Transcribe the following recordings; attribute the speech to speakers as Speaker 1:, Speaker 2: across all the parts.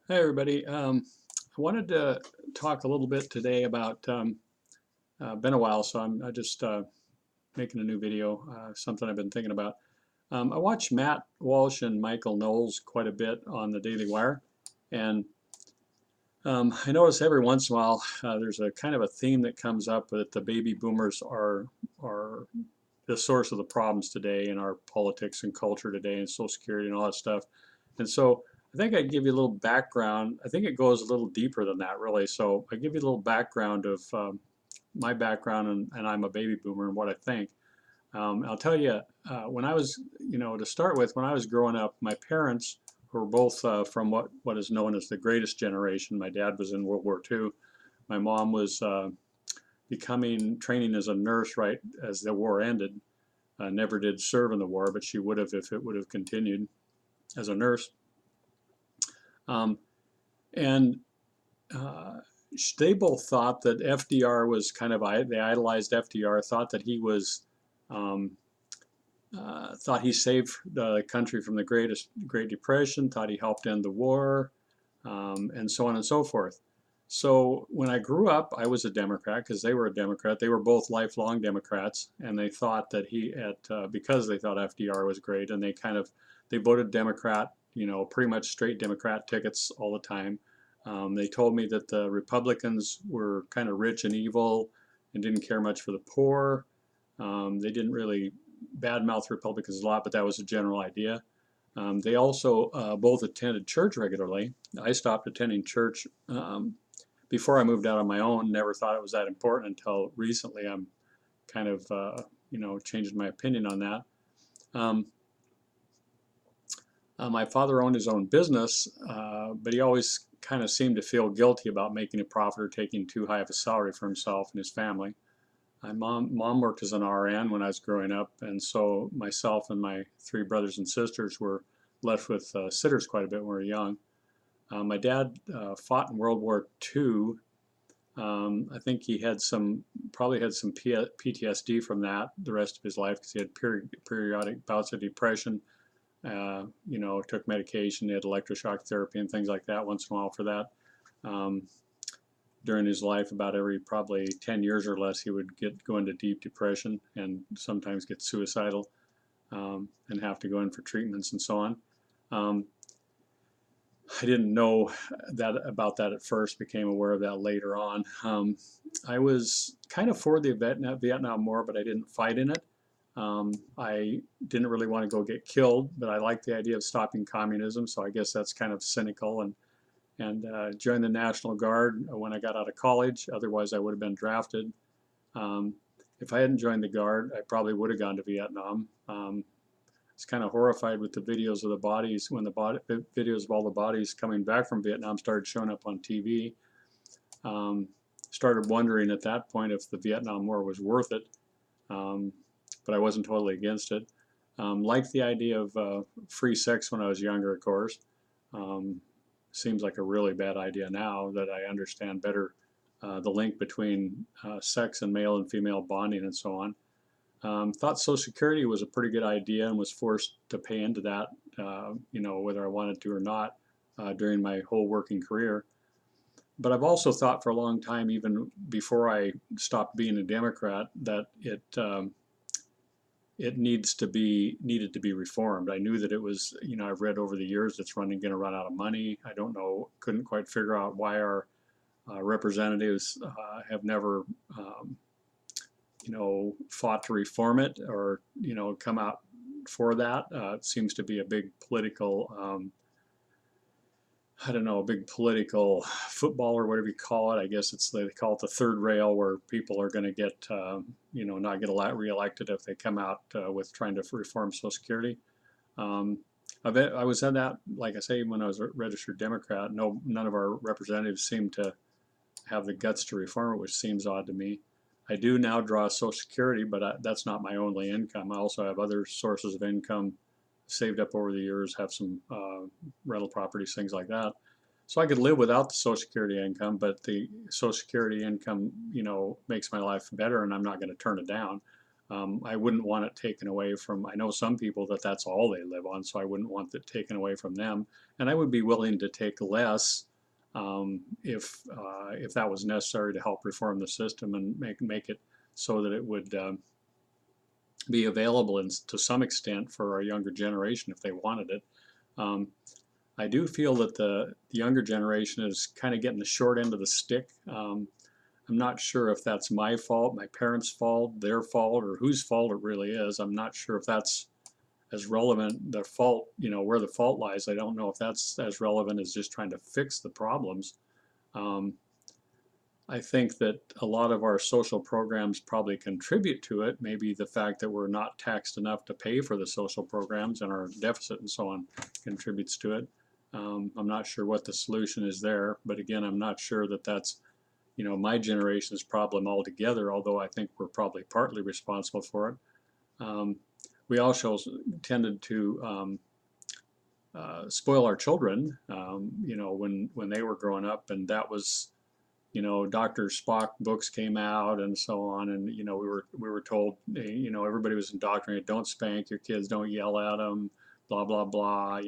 Speaker 1: Hey everybody. I wanted to talk a little bit today about been a while, so I'm just making a new video, something I've been thinking about. I watch Matt Walsh and Michael Knowles quite a bit on the Daily Wire, and I notice every once in a while there's a kind of a theme that comes up that the baby boomers are the source of the problems today in our politics and culture today and Social Security and all that stuff. And so I think I'd give you a little background. I think it goes a little deeper than that, really. So I give you a little background of my background, and I'm a baby boomer and what I think. I'll tell you, when I was, to start with, when I was growing up, my parents were both from what is known as the greatest generation. My dad was in World War II. My mom was becoming training as a nurse right as the war ended. Never did serve in the war, but she would have if it would have continued as a nurse. Um, and uh, they both thought that FDR was kind of, they idolized FDR, thought that he was, um, thought he saved the country from the Great Depression, thought he helped end the war, and so on and so forth. So when I grew up, I was a Democrat because they were a Democrat. They were both lifelong Democrats, and they thought that because they thought FDR was great, and they voted Democrat, pretty much straight Democrat tickets all the time. They told me that the Republicans were kind of rich and evil and didn't care much for the poor. They didn't really badmouth Republicans a lot, but that was a general idea. They also both attended church regularly. I stopped attending church before I moved out on my own. Never thought it was that important until recently. I'm kind of, changed my opinion on that. Um, my father owned his own business, but he always kind of seemed to feel guilty about making a profit or taking too high of a salary for himself and his family. My mom worked as an RN when I was growing up, and so myself and my three brothers and sisters were left with sitters quite a bit when we were young. My dad fought in World War II. I think he probably had some PTSD from that the rest of his life because he had periodic bouts of depression. Took medication, he had electroshock therapy and things like that once in a while for that. Um, During his life, about every probably 10 years or less, he would go into deep depression and sometimes get suicidal, and have to go in for treatments and so on. Um, I didn't know that about that at first, became aware of that later on. I was kind of for the Vietnam War, but I didn't fight in it. I didn't really want to go get killed, but I liked the idea of stopping communism, so I guess that's kind of cynical. And joined the National Guard when I got out of college. Otherwise, I would have been drafted. Um, if I hadn't joined the Guard, I probably would have gone to Vietnam. I was kind of horrified with the videos of the bodies when videos of all the bodies coming back from Vietnam started showing up on TV. Um, Started wondering at that point if the Vietnam War was worth it, um, but I wasn't totally against it. Liked the idea of free sex when I was younger, of course. Um, Seems like a really bad idea now that I understand better the link between sex and male and female bonding and so on. Thought Social Security was a pretty good idea and was forced to pay into that, whether I wanted to or not, during my whole working career. But I've also thought for a long time, even before I stopped being a Democrat, that it needed to be reformed. I knew that it was, I've read over the years it's going to run out of money. I don't know, couldn't quite figure out why our representatives have never, fought to reform it or, come out for that. It seems to be a big political, I don't know, a big political football or whatever you call it. I guess they call it the third rail, where people are going to get, not get reelected if they come out with trying to reform Social Security. Um, I was in that, like I say, when I was a registered Democrat. No, none of our representatives seemed to have the guts to reform it, which seems odd to me. I do now draw Social Security, but that's not my only income. I also have other sources of income saved up over the years, have some rental properties, things like that. So I could live without the Social Security income, but the Social Security income, makes my life better, and I'm not going to turn it down. I wouldn't want it taken away from, I know some people that that's all they live on, so I wouldn't want it taken away from them. And I would be willing to take less if that was necessary to help reform the system and make it so that it would be available to some extent for our younger generation if they wanted it. Um, I do feel that the younger generation is kind of getting the short end of the stick. I'm not sure if that's my fault, my parents' fault, their fault, or whose fault it really is. I'm not sure if that's as relevant, the fault, where the fault lies. I don't know if that's as relevant as just trying to fix the problems. Um, I think that a lot of our social programs probably contribute to it. Maybe the fact that we're not taxed enough to pay for the social programs and our deficit and so on contributes to it. I'm not sure what the solution is there, but again, I'm not sure that that's my generation's problem altogether, although I think we're probably partly responsible for it. We also tended to spoil our children, when they were growing up, and that was, Dr. Spock books came out and so on, and we were told, everybody was indoctrinated, don't spank your kids, don't yell at them, blah blah blah,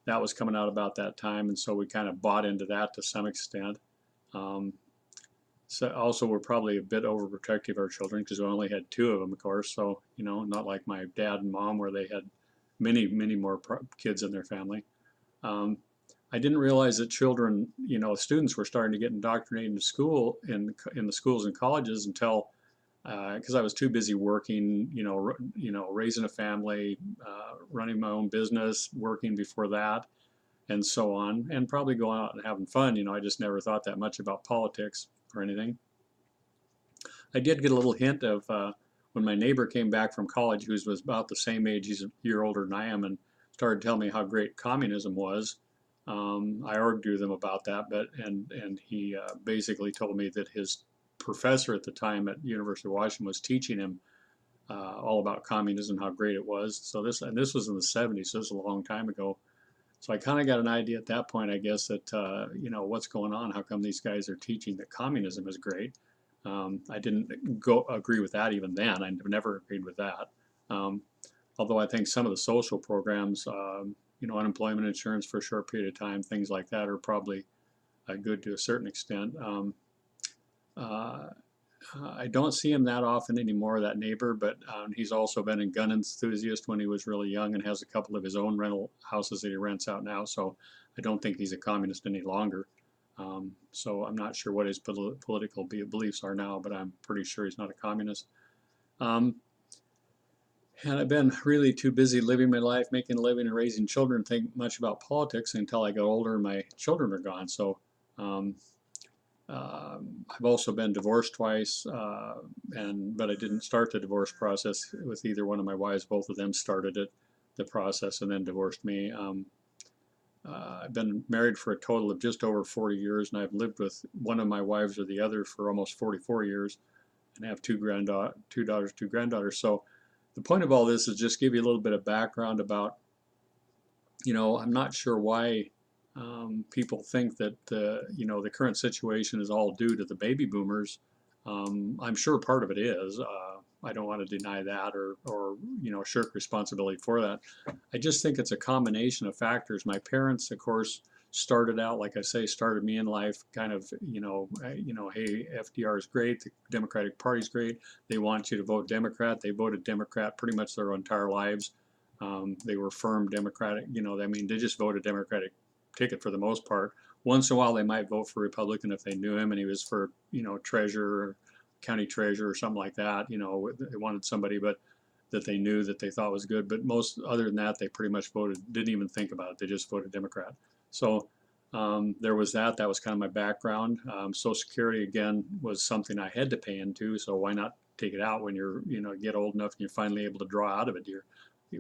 Speaker 1: that was coming out about that time, and so we kind of bought into that to some extent. Um, so also we're probably a bit overprotective of our children because we only had two of them, of course. So not like my dad and mom where they had many, many more kids in their family. Um, I didn't realize that children, students were starting to get indoctrinated in school in the schools and colleges until because I was too busy working, raising a family, running my own business, working before that, and so on, and probably going out and having fun. I just never thought that much about politics or anything. I did get a little hint of when my neighbor came back from college, who was about the same age, he's a year older than I am, and started telling me how great communism was. I argued with him about that, and he basically told me that his professor at the time at University of Washington was teaching him all about communism, how great it was. So this was in the 70s, so this was a long time ago. So I kind of got an idea at that point, I guess, that what's going on? How come these guys are teaching that communism is great? I didn't agree with that even then. I never agreed with that. Um, although I think some of the social programs, unemployment insurance for a short period of time, things like that, are probably good to a certain extent. Uh, I don't see him that often anymore, that neighbor, but he's also been a gun enthusiast when he was really young and has a couple of his own rental houses that he rents out now. So I don't think he's a communist any longer. So I'm not sure what his political beliefs are now, but I'm pretty sure he's not a communist. Um, and I've been really too busy living my life, making a living, and raising children to think much about politics until I got older and my children are gone. So um, I've also been divorced twice, but I didn't start the divorce process with either one of my wives. Both of them started the process and then divorced me. I've been married for a total of just over 40 years, and I've lived with one of my wives or the other for almost 44 years, and I have two daughters, two granddaughters. So the point of all this is just give you a little bit of background about, I'm not sure why people think that the current situation is all due to the baby boomers. I'm sure part of it is. I don't want to deny that or shirk responsibility for that. I just think it's a combination of factors. My parents, of course, started out, like I say, started me in life kind of, hey, FDR is great, the Democratic Party's great. They want you to vote Democrat. They voted Democrat pretty much their entire lives. They were firm Democratic, they just voted Democratic ticket for the most part. Once in a while, they might vote for Republican if they knew him and he was for, treasurer, county treasurer, or something like that. They wanted somebody, but that they knew that they thought was good. But most, other than that, they pretty much didn't even think about it. They just voted Democrat. So there was that. That was kind of my background. Social Security, again, was something I had to pay into. So why not take it out when you're, get old enough and you're finally able to draw out of it?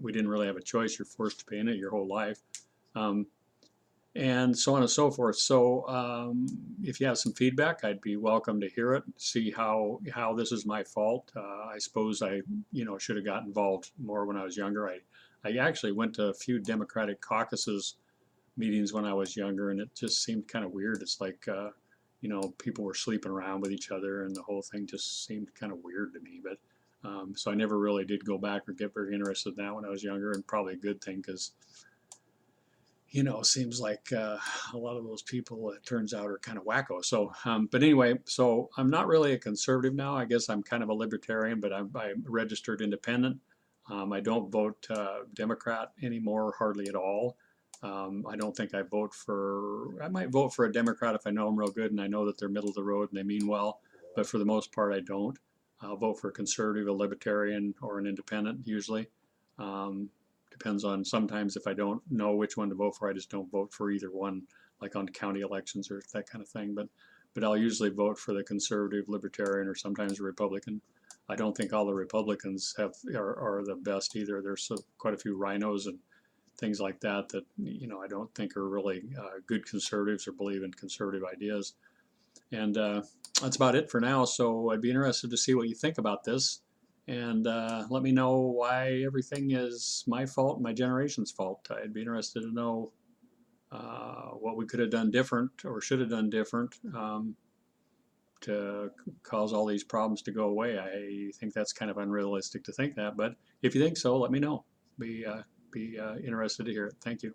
Speaker 1: We didn't really have a choice. You're forced to pay in it your whole life. And so on and so forth. So if you have some feedback, I'd be welcome to hear it, see how this is my fault. I suppose I should have got involved more when I was younger. I actually went to a few Democratic caucuses meetings when I was younger, and it just seemed kind of weird. It's like people were sleeping around with each other, and the whole thing just seemed kind of weird to me. But So I never really did go back or get very interested in that when I was younger, and probably a good thing because it seems like a lot of those people, it turns out, are kind of wacko. So, but anyway, so I'm not really a conservative now. I guess I'm kind of a libertarian, but I'm registered independent. I don't vote Democrat anymore, hardly at all. I don't think I might vote for a Democrat if I know them real good and I know that they're middle of the road and they mean well, but for the most part, I don't. I'll vote for a conservative, a libertarian, or an independent usually. Um, Depends on, sometimes if I don't know which one to vote for, I just don't vote for either one, like on county elections or that kind of thing. But I'll usually vote for the conservative, libertarian, or sometimes a Republican. I don't think all the Republicans are the best either. There's quite a few rhinos and things like that I don't think are really good conservatives or believe in conservative ideas. And that's about it for now. So I'd be interested to see what you think about this. And let me know why everything is my fault, my generation's fault. I'd be interested to know what we could have done different or should have done different to cause all these problems to go away. I think that's kind of unrealistic to think that, but if you think so, let me know. Be interested to hear it. Thank you.